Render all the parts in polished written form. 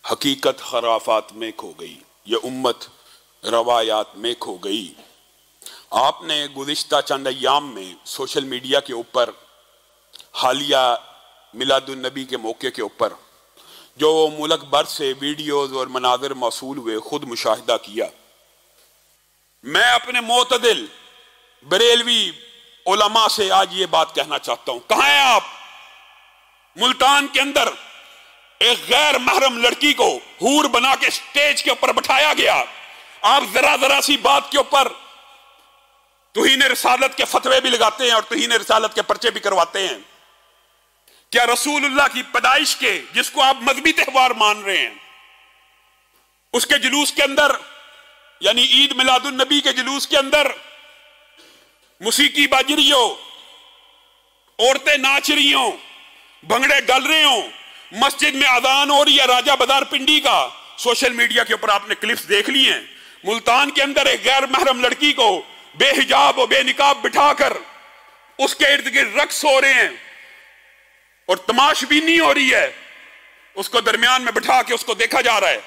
हकीकत खराफात में खो गई, ये उम्मत रवायात में खो गई। आपने गुज़िश्ता चंद अय्याम में सोशल मीडिया के ऊपर हालिया मिलादुन नबी के मौके के ऊपर जो मुल्क भर से वीडियोज़ और मनाज़र मौसूल हुए खुद मुशाहिदा किया। मैं अपने मोतदिल बरेलवी उलमा से आज ये बात कहना चाहता हूं, कहां हैं आप? मुल्तान के अंदर एक गैर महरम लड़की को हूर बना के स्टेज के ऊपर बिठाया गया। आप जरा जरा सी बात के ऊपर तुहीन रिसालत के फतवे भी लगाते हैं और तुहीन रिसालत के पर्चे भी करवाते हैं। क्या रसूलुल्लाह की पैदाइश के, जिसको आप मजहबी त्योहार मान रहे हैं, उसके जुलूस के अंदर यानी ईद मिलादुन नबी के जुलूस के अंदर मुसीकी बाज रही हो, औरतें नाच रही हो, भंगड़े डल रहे हो, मस्जिद में अजान हो रही है राजा बदार पिंडी का, सोशल मीडिया के ऊपर आपने क्लिप्स देख ली हैं। मुल्तान के अंदर एक गैर महरम लड़की को बेहिजाब और बेनिकाब बिठाकर उसके इर्द गिर्द रक्स हो रहे हैं और तमाशबीनी हो रही है, उसको दरमियान में बिठा के उसको देखा जा रहा है।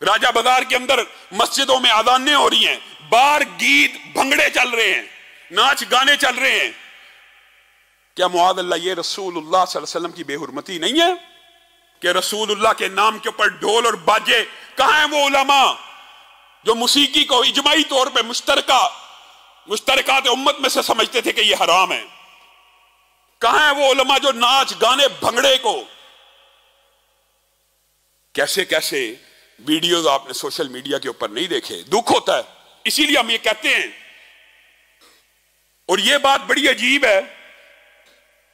राजा बाजार के अंदर मस्जिदों में अजानें हो रही हैं, बार गीत भंगड़े चल रहे हैं, नाच गाने चल रहे हैं। क्या मुआद अल्लाह ये रसूलुल्लाह सल्लल्लाहु अलैहि वसल्लम की बेहुरमती नहीं है कि रसूलुल्लाह के नाम के ऊपर ढोल और बाजे? कहां है वो उलमा जो मुसीकी को इजमाई तौर पे मुश्तरकात उम्मत में से समझते थे कि ये हराम है? कहां है वो उलमा जो नाच गाने भंगड़े को, कैसे कैसे वीडियोज आपने सोशल मीडिया के ऊपर नहीं देखे? दुख होता है, इसीलिए हम ये कहते हैं। और ये बात बड़ी अजीब है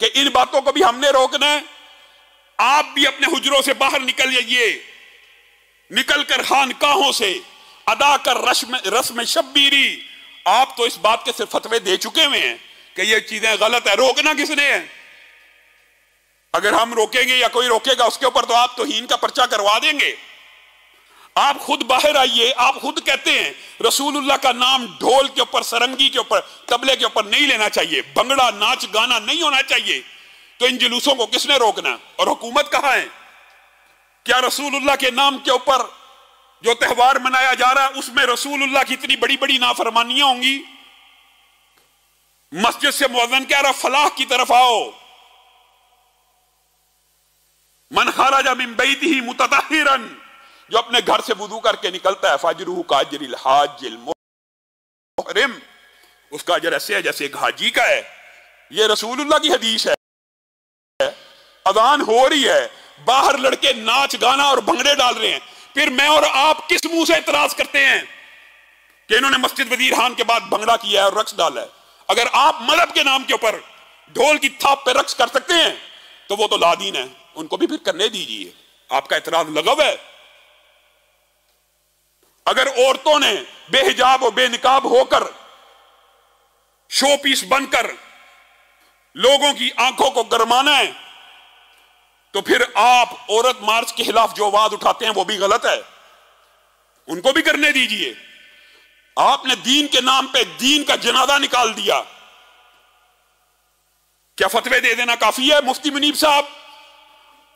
कि इन बातों को भी हमने रोकना है। आप भी अपने हुजरों से बाहर निकल जाइए, निकलकर खानकाहों से अदा कर रस्म शब्बीरी। आप तो इस बात के सिर्फ फतवे दे चुके हुए हैं कि ये चीजें गलत है। रोकना किसने है? अगर हम रोकेंगे या कोई रोकेगा उसके ऊपर तो आप तौहीन का पर्चा करवा देंगे। आप खुद बाहर आइए, आप खुद कहते हैं रसूलुल्लाह का नाम ढोल के ऊपर, सरंगी के ऊपर, तबले के ऊपर नहीं लेना चाहिए, भंगड़ा नाच गाना नहीं होना चाहिए। तो इन जुलूसों को किसने रोकना? और हुकूमत कहां है? क्या रसूलुल्लाह के नाम के ऊपर जो त्योहार मनाया जा रहा है उसमें रसूलुल्लाह की इतनी बड़ी बड़ी नाफरमानियां होंगी? मस्जिद से मुअज्जिन कह रहा फलाह की तरफ आओ। मन खरज मिन बैतिही मुततहिरन, जो अपने घर से वुदू करके निकलता है, फाजरुहु काजरिल हाजिल मुहरिम, उसका अजर ऐसे है जैसे एक हाजी का है। ये रसूलुल्लाह की हदीस है। अजान हो रही है, बाहर लड़के नाच गाना और भंगड़े डाल रहे हैं। फिर मैं और आप किस मुंह से इतराज करते हैं कि इन्होंने मस्जिद वजीर खान के बाद भंगड़ा किया है और रक्स डाला है? अगर आप मजहब के नाम के ऊपर ढोल की थाप पे रक्स कर सकते हैं तो वो तो लादीन है, उनको भी फिर करने दीजिए। आपका इतराज लगव है। अगर औरतों ने बेहिजाब और बेनिकाब होकर शो पीस बनकर लोगों की आंखों को गरमाना है तो फिर आप औरत मार्च के खिलाफ जो आवाज उठाते हैं वो भी गलत है, उनको भी करने दीजिए। आपने दीन के नाम पे दीन का जनाजा निकाल दिया। क्या फतवे दे देना काफी है? मुफ्ती मुनीब साहब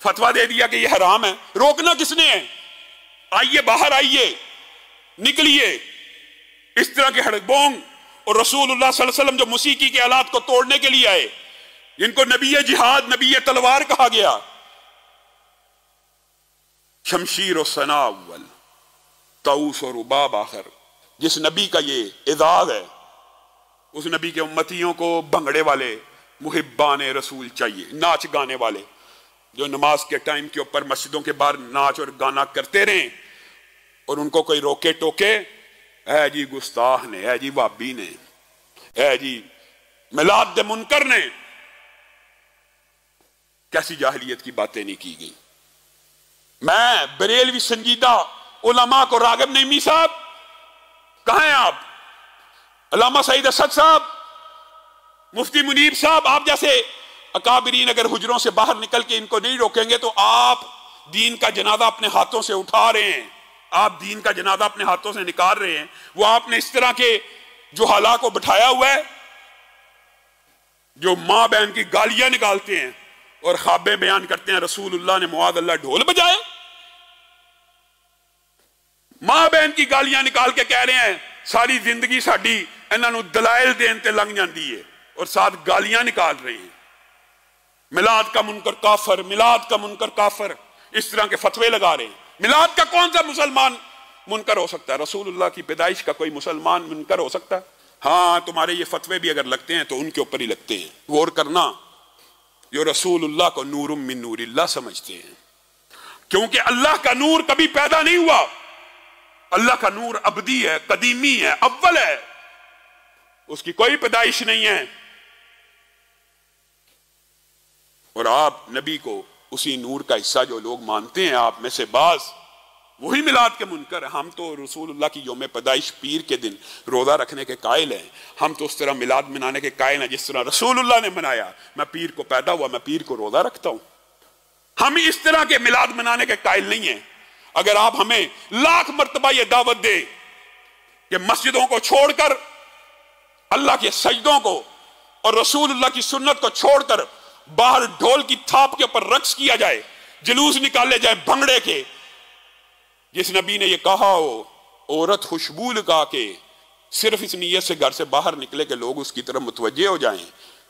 फतवा दे दिया कि ये हराम है। रोकना किसने है? आइए, बाहर आइए, निकलिए। इस तरह के हड़बोंग और रसूलुल्लाह सल्लल्लाहु अलैहि वसल्लम जो मुसीकी के आलात को तोड़ने के लिए आए, जिनको नबी जिहाद, नबी तलवार कहा गया, शमशीर और सना अव्वल, तऊस और उबाब आखिर, जिस नबी का ये एजाज है, उस नबी के उम्मतियों को भंगड़े वाले मुहिब्बान रसूल चाहिए, नाच गाने वाले जो नमाज के टाइम के ऊपर मस्जिदों के बाहर नाच और गाना करते रहें और उनको कोई रोके टोके, ऐ जी गुस्ताख ने, ऐ जी वाबी ने, ऐ जी मिलाद दे मुनकर ने, कैसी जाहिलियत की बातें नहीं की गई। मैं बरेलवी संजीदा उलमा को, रागिब नईमी साहब कहां हैं आप? अल्लामा सईद असद साहब, मुफ्ती मुनीब साहब, आप जैसे अकाबरीन अगर हुजरों से बाहर निकल के इनको नहीं रोकेंगे तो आप दीन का जनाजा अपने हाथों से उठा रहे हैं, आप दीन का जनाजा अपने हाथों से निकाल रहे हैं। वो आपने इस तरह के जो हालात को बिठाया हुआ है, जो मां बहन की गालियां निकालते हैं और ख्वाबें बयान करते हैं रसूलुल्लाह ने मुआद अल्लाह ढोल बजाए। मां बहन की गालियां निकाल के कह रहे हैं सारी जिंदगी साड़ी इन्हों दलाइल देन ते लंघ जाती है और साथ गालियां निकाल रहे हैं। मिलाद का मुनकर काफर, मिलाद का मुनकर काफर, इस तरह के फतवे लगा रहे हैं। मिलाद का कौन सा मुसलमान मुनकर हो सकता है? रसूलुल्लाह की पैदाइश का कोई मुसलमान मुनकर हो सकता है? हाँ, तुम्हारे ये फतवे भी अगर लगते हैं तो उनके ऊपर ही लगते हैं। गौर करना, जो रसूलुल्लाह को नूरुम मिन नूरिल्लाह समझते हैं, क्योंकि अल्लाह का नूर कभी पैदा नहीं हुआ। अल्लाह का नूर अबदी है, कदीमी है, अव्वल है, उसकी कोई पैदाइश नहीं है। और आप नबी को उसी नूर का हिस्सा जो लोग मानते हैं, आप में से बाज वही मिलाद के मुनकर। हम तो रसूलुल्लाह की यौम पैदाइश पीर के दिन रोजा रखने के कायल हैं। हम तो उस तरह मिलाद मनाने के कायल हैं जिस तरह रसूलुल्लाह ने मनाया। मैं पीर को पैदा हुआ, मैं पीर को रोजा रखता हूं। हम इस तरह के मिलाद मनाने के कायल नहीं हैं। अगर आप हमें लाख मर्तबा यह दावत दे कि मस्जिदों को छोड़कर अल्लाह के सजदों को और रसूलुल्लाह की सुन्नत को छोड़कर बाहर ढोल की थाप के ऊपर रक्स किया जाए, जुलूस निकाले जाए भंगड़े के, जिस नबी ने यह कहा हो औरत खुशबू लगा के सिर्फ इस नीयत से घर से बाहर निकले कि लोग उसकी तरफ मुतवज्जे हो जाएं,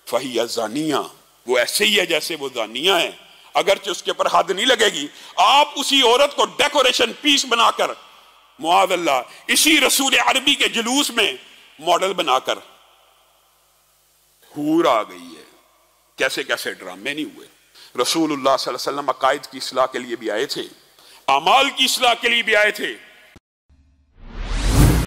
फहिया जानिया, वो ऐसे ही है जैसे वो जानिया है, अगरचे उसके ऊपर हद नहीं लगेगी। आप उसी औरत को डेकोरेशन पीस बनाकर मुआज़ल्लाह इसी रसूल अरबी के जुलूस में मॉडल बनाकर, हूर आ गई है। कैसे कैसे ड्रामे नहीं हुए। रसूलुल्लाह सल्लल्लाहु अलैहि वसल्लम अकायद की इस्लाह के लिए भी आए थे, अमाल की इस्लाह के लिए भी आए थे।